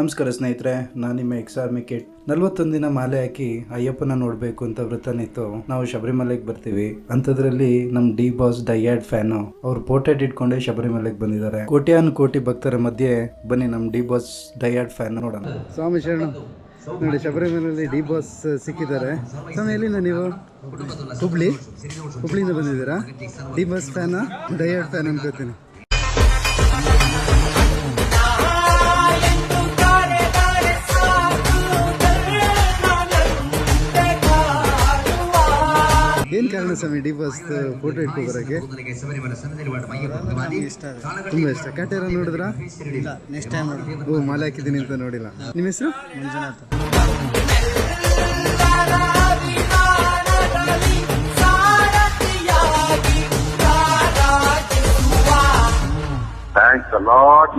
ನಮಸ್ಕಾರ ಸ್ನೇಹಿತರೆ, ನಾನು ನಿಮ್ಮ XR ಕಿಟ್. 41 ದಿನ ಮಾಲೆ ಹಾಕಿ ಅಯ್ಯಪ್ಪನ ನೋಡಬೇಕು ಅಂತ ವ್ರತನಿತ್ತು. ನಾವು ಶಬರಿಮಲೆಗೆ ಬರ್ತೀವಿ. ಅಂಥದ್ರಲ್ಲಿ ನಮ್ಮ ಡಿ ಬಾಸ್ ಡೈಯಾಡ್ ಫ್ಯಾನ್ ಅವ್ರು ಪೋರ್ಟ್ರೇಟ್ ಇಟ್ಕೊಂಡೆ ಶಬರಿಮಲೆಗೆ ಬಂದಿದ್ದಾರೆ. ಕೋಟ್ಯಾನು ಕೋಟಿ ಭಕ್ತರ ಮಧ್ಯೆ ಬನ್ನಿ ನಮ್ಮ ಡಿ ಬಾಸ್ ಡೈಯಾಡ್ ಫ್ಯಾನ್ ನೋಡೋಣ. ಸ್ವಾಮಿ ಶರಣ ನೋಡಿ, ಶಬರಿಮಲೆಯಲ್ಲಿ ಡಿ ಬಾಸ್ ಸಿಕ್ಕಿದ್ದಾರೆ. ಸ್ವಾಮಿ ಎಲ್ಲಿಂದ ನೀವು? ಹುಬ್ಳಿಯಿಂದ ಬಂದಿದ್ದೀರಾ? ಡಿ ಬಾಸ್ ಫ್ಯಾನ್, ಡೈಯಾಡ್ ಫ್ಯಾನ್ ಅನ್ಕೋತೀನಿ. ಏನ್ ಕಾರಣ ಸ್ವಾಮಿ ಡಿ ಬಾಸ್ ಫೋಟೋ ಇಟ್ಕೊ ಬರೋಕ್ಕೆ? ತುಂಬಾ ಇಷ್ಟ. ಕಾಟೇರ ನೋಡಿದ್ರ? ನೆಕ್ಸ್ಟ್ ಟೈಮ್ ನೋಡಿ. ಓ, ಮಾಲೆ ಹಾಕಿದ್ದೀನಿ ಅಂತ ನೋಡಿಲ್ಲ. ನಿಮ್ಮ ಹೆಸರು? ಮಂಜುನಾಥ್. Thanks a lot.